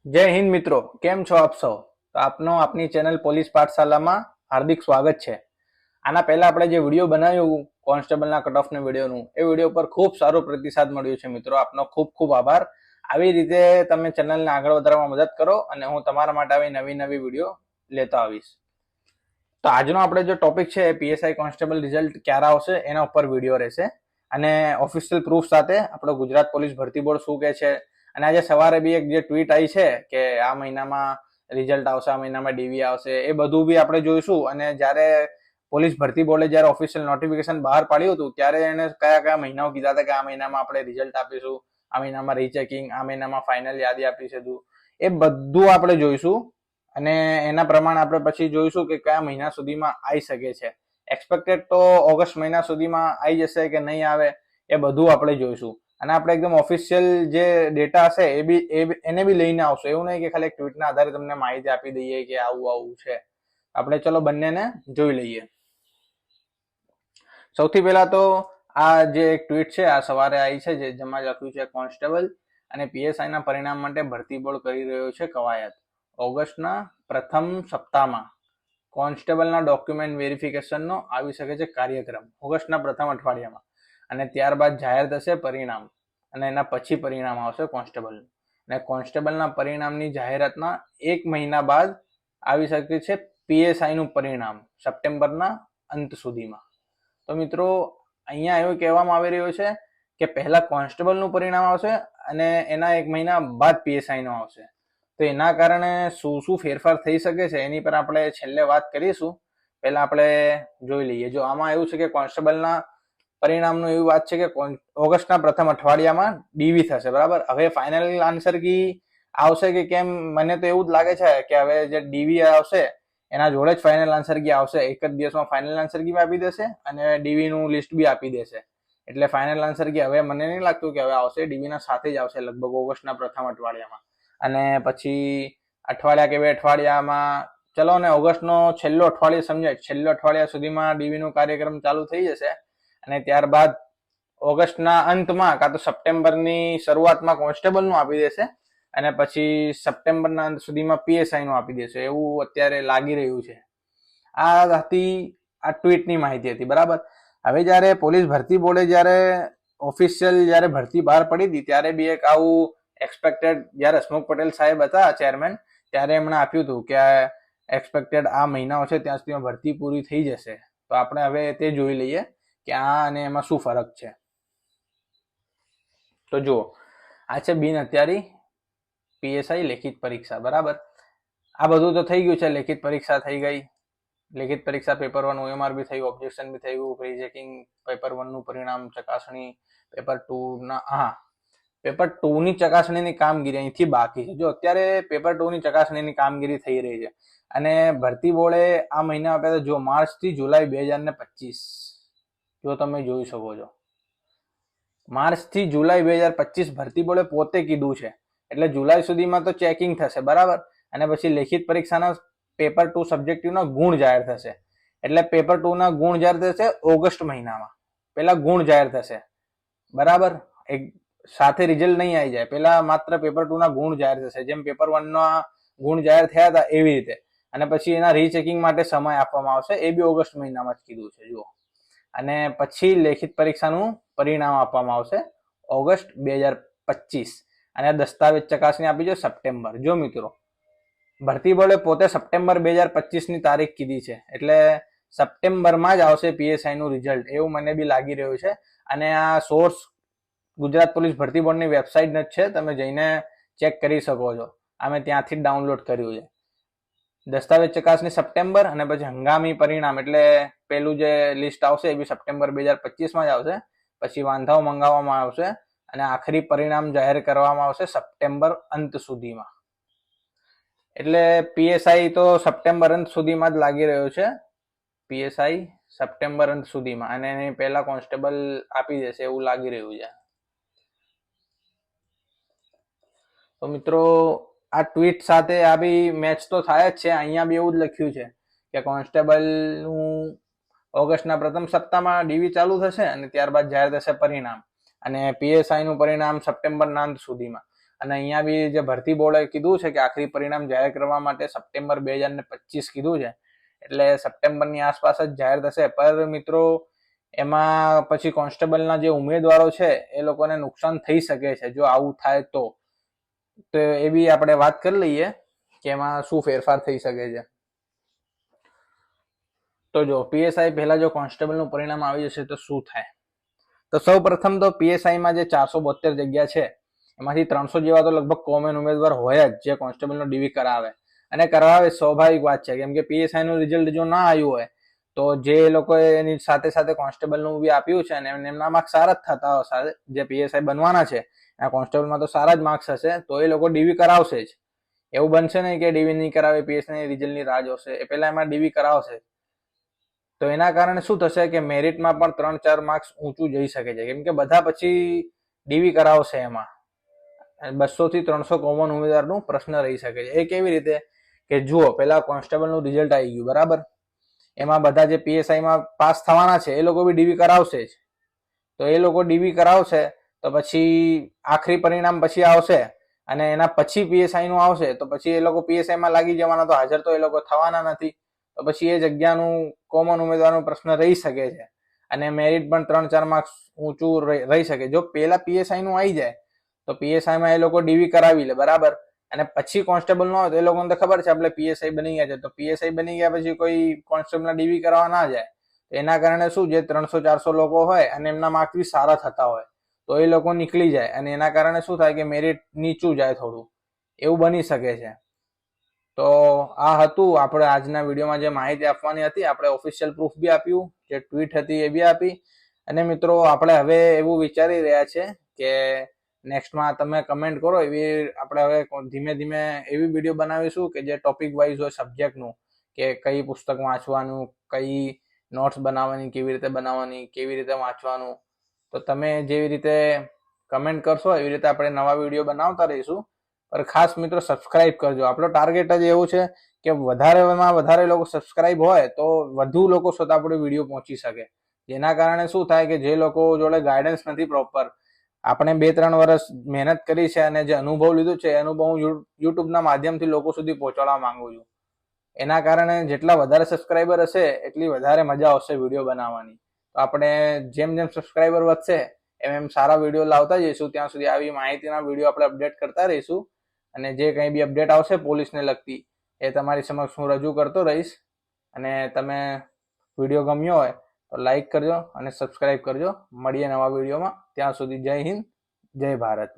જય હિન્દ મિત્રો, કેમ છો આપ સૌ? તો આપનો આપની ચેનલ પોલીસ પાઠશાલામાં હાર્દિક સ્વાગત છે. આના પહેલા આપણે જે વિડીયો બનાવ્યું કોન્સ્ટેબલના કટ ઓફના વિડીયોનું, એ વિડીયો પર ખૂબ સારો પ્રતિસાદ મળ્યો છે મિત્રો. આપનો ખૂબ ખૂબ આભાર. આવી રીતે તમે ચેનલને આગળ વધારવામાં મદદ કરો અને હું તમારા માટે આવી નવી વિડીયો લેતો આવીશ. તો આજનો આપણે જે ટોપિક છે પીએસઆઈ કોન્સ્ટેબલ રિઝલ્ટ ક્યારે આવશે એના ઉપર વિડીયો રહેશે અને ઓફિશિયલ પ્રૂફ સાથે આપણો ગુજરાત પોલીસ ભરતી બોર્ડ શું કહે છે. અને આજે સવારે બી એક જે ટ્વીટ આવી છે કે આ મહિનામાં રિઝલ્ટ આવશે, આ મહિનામાં ડીવી આવશે, એ બધું બી આપણે જોઈશું. અને જ્યારે પોલીસ ભરતી બોર્ડે જ્યારે ઓફિશિયલ નોટિફિકેશન બહાર પાડ્યું હતું ત્યારે એને કયા મહિનાઓ કીધા હતા કે આ મહિનામાં આપણે રિઝલ્ટ આપીશું, આ મહિનામાં રીચેકિંગ, આ મહિનામાં ફાઇનલ યાદી આપીશું, એ બધું આપણે જોઈશું. અને એના પ્રમાણે આપણે પછી જોઈશું કે કયા મહિના સુધીમાં આવી શકે છે. એક્સપેક્ટેડ તો ઓગસ્ટ મહિના સુધીમાં આવી જશે કે નહીં આવે, એ બધું આપણે જોઈશું. અને આપણે એકદમ ઓફિશિયલ જે ડેટા હશે એને બી લઈને આવશું. એવું નહીં કે ખાલી એક ટ્વીટના આધારે તમને માહિતી આપી દઈએ કે આવું છે. આપણે ચલો બંનેને જોઈ લઈએ. સૌથી પહેલા તો આ જે એક ટ્વીટ છે આ સવારે આવી છે, જેમાં લખ્યું છે કોન્સ્ટેબલ અને પીએસઆઈ ના પરિણામ માટે ભરતી બોર્ડ કરી રહ્યો છે કવાયત. ઓગસ્ટના પ્રથમ સપ્તાહમાં કોન્સ્ટેબલના ડોક્યુમેન્ટ વેરિફિકેશનનો આવી શકે છે કાર્યક્રમ ઓગસ્ટના પ્રથમ અઠવાડિયામાં. અને ત્યારબાદ જાહેર થશે પરિણામ અને એના પછી પરિણામ આવશે કોન્સ્ટેબલનું. અને કોન્સ્ટેબલના પરિણામની જાહેરાતના 1 મહિના બાદ આવી શકે છે પીએસઆઈનું પરિણામ સપ્ટેમ્બરના અંત સુધીમાં. તો મિત્રો અહીંયા એવું કહેવામાં આવી રહ્યું છે કે પહેલા કોન્સ્ટેબલનું પરિણામ આવશે અને એના 1 મહિના બાદ પીએસઆઈનું આવશે. તો એના કારણે શું ફેરફાર થઈ શકે છે એની પર આપણે છેલ્લે વાત કરીશું. પહેલા આપણે જોઈ લઈએ. જો આમાં એવું છે કે કોન્સ્ટેબલના પરિણામનું એવી વાત છે કે ઓગસ્ટના પ્રથમ અઠવાડિયામાં ડીવી થશે, બરાબર. હવે ફાઇનલ આન્સર કી આવશે કે કેમ, મને તો એવું જ લાગે છે કે હવે જે ડીવી આવશે એના જોડે જ ફાઇનલ આન્સર કી આવશે. એક જ દિવસમાં ફાઇનલ આન્સર કી આપી દેશે અને ડીવી નું લિસ્ટ બી આપી દેશે. એટલે ફાઇનલ આન્સર કી હવે મને નહીં લાગતું કે હવે આવશે, ડીવી ના સાથે જ આવશે લગભગ ઓગસ્ટના પ્રથમ અઠવાડિયામાં. અને પછી અઠવાડિયા કે 2 અઠવાડિયામાં, ચલો ને ઓગસ્ટનો છેલ્લો અઠવાડિયો સમજાય, છેલ્લો અઠવાડિયા સુધીમાં ડીવી નો કાર્યક્રમ ચાલુ થઈ જશે. અને ત્યારબાદ ઓગસ્ટના અંતમાં કાં તો સપ્ટેમ્બરની શરૂઆતમાં કોન્સ્ટેબલનું આપી દેશે અને પછી સપ્ટેમ્બરના અંત સુધીમાં પીએસઆઈનું આપી દેશે, એવું અત્યારે લાગી રહ્યું છે. આ ટ્વીટની માહિતી હતી, બરાબર. હવે જ્યારે પોલીસ ભરતી બોર્ડે જ્યારે ઓફિશિયલ જ્યારે ભરતી બહાર પડી હતી ત્યારે બી એક આવું એક્સપેક્ટેડ, જ્યારે હસમુખ પટેલ સાહેબ હતા ચેરમેન, ત્યારે એમણે આપ્યું હતું કે એક્સપેક્ટેડ આ મહિનાઓ છે ત્યાં સુધીમાં ભરતી પૂરી થઈ જશે. તો આપણે હવે તે જોઈ લઈએ કે આ અને એમાં શું ફરક છે. તો જુઓ, આ છે બિન હથિયારી પીએસઆઈ લેખિત પરીક્ષા, બરાબર. આ બધું તો થઈ ગયું છે. લેખિત પરીક્ષા થઈ ગઈ. લેખિત પરીક્ષા પેપર 1 OMR બી થયું, ઓબ્જેક્શન બી થયું, પ્રી ચેકિંગ પેપર 1 નું પરિણામ, ચકાસણી પેપર 2 ના, પેપર 2 ની ચકાસણીની કામગીરી અહીંથી બાકી છે. જો અત્યારે પેપર 2 ની ચકાસણીની કામગીરી થઈ રહી છે અને ભરતી બોર્ડે આ મહિના આપ્યા હતા, જો માર્ચ થી જુલાઈ 2025, જો તમે જોઈ શકો છો, માર્ચ થી જુલાઈ 2025 ભરતી બોર્ડે પોતે કીધું છે. એટલે જુલાઈ સુધીમાં તો ચેકિંગ થશે, બરાબર. અને પછી લેખિત પરીક્ષાના પેપર 2 સબ્જેક્ટિવના ગુણ જાહેર થશે. એટલે પેપર 2 ના ગુણ જાહેર થશે ઓગસ્ટ મહિનામાં. પેલા ગુણ જાહેર થશે, બરાબર. એક સાથે રિઝલ્ટ નહીં આવી જાય, પેલા માત્ર પેપર 2 ના ગુણ જાહેર થશે. જેમ પેપર 1 ના ગુણ જાહેર થયા હતા એવી રીતે. અને પછી એના રીચેકિંગ માટે સમય આપવામાં આવશે, એ બી ઓગસ્ટ મહિનામાં જ કીધું છે, જુઓ. અને પછી લેખિત પરીક્ષાનું પરિણામ આપવામાં આવશે ઓગસ્ટ 2025 અને દસ્તાવેજ ચકાસણી આપી છે સપ્ટેમ્બર. જો મિત્રો, ભરતી બોર્ડે પોતે સપ્ટેમ્બર 2025 ની તારીખ કીધી છે, એટલે સપ્ટેમ્બરમાં જ આવશે પીએસઆઈ નું રિઝલ્ટ, એવું મને બી લાગી રહ્યું છે. અને આ સોર્સ ગુજરાત પોલીસ ભરતી બોર્ડની વેબસાઇટ જ છે, તમે જઈને ચેક કરી શકો છો. અમે ત્યાંથી જ ડાઉનલોડ કર્યું છે. દસ્તાવેજ ચકાસણી સપ્ટેમ્બર અને પછી હંગામી પરિણામ એટલે પેલું જે લિસ્ટ આવશે એ બી સપ્ટેમ્બર 2025 જ આવશે. પછી વાંધાઓ મંગાવવામાં આવશે અને આખરી પરિણામ જાહેર કરવામાં આવશે સપ્ટેમ્બર અંત સુધીમાં. એટલે પીએસઆઈ તો સપ્ટેમ્બર અંત સુધીમાં જ લાગી રહ્યો છે. પીએસઆઈ સપ્ટેમ્બર અંત સુધીમાં, અને એની પહેલા કોન્સ્ટેબલ આપી દેશે એવું લાગી રહ્યું છે. તો મિત્રો, આ ટ્વીટ સાથે આ બી મેચ તો થાય જ છે. અહીંયા બી એવું જ લખ્યું છે કે કોન્સ્ટેબલનું ઓગસ્ટના પ્રથમ સપ્તાહમાં ડીવી ચાલુ થશે અને ત્યારબાદ જાહેર થશે પરિણામ, અને પીએસઆઈ નું પરિણામ સપ્ટેમ્બરના અંત સુધીમાં. અને અહીંયા બી જે ભરતી બોર્ડે કીધું છે કે આખરી પરિણામ જાહેર કરવા માટે સપ્ટેમ્બર 2025 કીધું છે, એટલે સપ્ટેમ્બરની આસપાસ જ જાહેર થશે. પર મિત્રો એમાં પછી કોન્સ્ટેબલના જે ઉમેદવારો છે એ લોકોને નુકસાન થઈ શકે છે જો આવું થાય તો એ બી આપણે વાત કરી લઈએ કે એમાં શું ફેરફાર થઈ શકે છે. તો જો પીએસઆઈ પહેલા જો કોન્સ્ટેબલનું પરિણામ આવી જશે તો શું થાય? તો સૌ પ્રથમ તો પીએસઆઈમાં જે 472 જગ્યા છે એમાંથી 300 જેવા તો લગભગ કોમન ઉમેદવાર હોય જ જે કોન્સ્ટેબલનો ડીવી કરાવે, અને કરાવે સ્વાભાવિક વાત છે, કેમ કે પીએસઆઈ નું રિઝલ્ટ જો ના આવ્યું હોય તો જે લોકોએ એની સાથે સાથે કોન્સ્ટેબલનું બી આપ્યું છે અને એમના માર્ક્સ સારા જ થતા હશે, જે પીએસઆઈ બનવાના છે આ કોન્સ્ટેબલમાં તો સારા જ માર્ક્સ હશે, તો એ લોકો ડીવી કરાવશે જ. એવું બનશે નહીં કે ડીવી નહીં કરાવે, પીએસઆઈ રિઝલ્ટની રાહ જોશે, એ પહેલા એમાં ડીવી કરાવશે. તો એના કારણે શું થશે કે મેરિટમાં પણ 3-4 માર્ક્સ ઊંચું જઈ શકે છે, કેમ કે બધા પછી ડીવી કરાવશે. એમાં 200 થી 300 કોમન ઉમેદવારનું પ્રશ્ન રહી શકે છે. એ કેવી રીતે કે જુઓ, પેલા કોન્સ્ટેબલનું રિઝલ્ટ આવી ગયું બરાબર, એમાં બધા જે પીએસઆઈમાં પાસ થવાના છે એ લોકો બી ડીવી કરાવશે જ. તો એ લોકો ડીવી કરાવશે તો પછી આખરી પરિણામ પછી આવશે અને એના પછી પીએસઆઈ નું આવશે, તો પછી એ લોકો પીએસઆઈમાં લાગી જવાના, તો હાજર તો એ લોકો થવાના નથી. તો પછી એ જગ્યાનું કોમન ઉમેદવારનો પ્રશ્ન રહી શકે છે અને મેરિટ પણ 3-4 માર્ક્સ ઊંચું રહી શકે. જો પેલા પીએસઆઈ નું આવી જાય તો પીએસઆઈમાં એ લોકો ડીવી કરાવી લે બરાબર, અને પછી કોન્સ્ટેબલ ન હોય તો એ લોકોને તો ખબર છે આપણે પીએસઆઈ બની ગયા છે, તો પીએસઆઈ બની ગયા પછી કોઈ કોન્સ્ટેબલના ડીવી કરાવવા ના જાય. એના કારણે શું, જે 300-400 લોકો હોય અને એમના માર્ક્સ બી સારા થતા હોય તો એ લોકો નીકળી જાય, અને એના કારણે શું થાય કે મેરિટ નીચું જાય થોડું, એવું બની શકે છે. તો આ હતું આપણે આજના વિડીયોમાં જે માહિતી આપવાની હતી. આપણે ઓફિશિયલ પ્રૂફ બી આપ્યું, જે ટ્વીટ હતી એ બી આપી, અને મિત્રો આપણે હવે એવું વિચારી રહ્યા છે કે નેક્સ્ટમાં તમે કમેન્ટ કરો એવી આપણે હવે ધીમે ધીમે એવી વિડીયો બનાવીશું કે જે ટોપિક વાઇઝ હોય સબ્જેક્ટનું, કે કઈ પુસ્તક વાંચવાનું, કઈ નોટ્સ બનાવવાની, કેવી રીતે બનાવવાની, કેવી રીતે વાંચવાનું. તો તમે જેવી રીતે કમેન્ટ કરશો એવી રીતે આપણે નવા વિડીયો બનાવતા રહીશું. પર ખાસ મિત્રો સબસ્ક્રાઇબ કરજો. આપણો ટાર્ગેટ જ એવું છે કે વધારેમાં વધારે લોકો સબસ્ક્રાઇબ હોય તો વધુ લોકો સુધી આપણો વિડીયો પહોંચી શકે. જેના કારણે શું થાય કે જે લોકો જોડે ગાઈડન્સ નથી પ્રોપર, આપણે 2-3 વર્ષ મહેનત કરી છે અને જે અનુભવ લીધો છે એ અનુભવ હું યુટ્યુબના માધ્યમથી લોકો સુધી પહોંચાડવા માંગુ છું. એના કારણે જેટલા વધારે સબસ્ક્રાઇબર હશે એટલી વધારે મજા આવશે વિડીયો બનાવવાની. તો આપણે જેમ જેમ સબસ્ક્રાઇબર વધશે એમ એમ સારા વિડીયો લાવતા જઈશું. ત્યાં સુધી આવી માહિતીના વિડીયો આપણે અપડેટ કરતા રહીશું, અને જે કંઈ બી અપડેટ આવશે પોલીસને લગતી એ તમારી સમક્ષ હું રજૂ કરતો રહીશ. અને તમે વિડીયો ગમ્યો હોય તો લાઈક કરજો અને સબસ્ક્રાઇબ કરજો. મળીએ નવા વિડીયોમાં. ત્યાં સુધી જય હિન્દ, જય ભારત.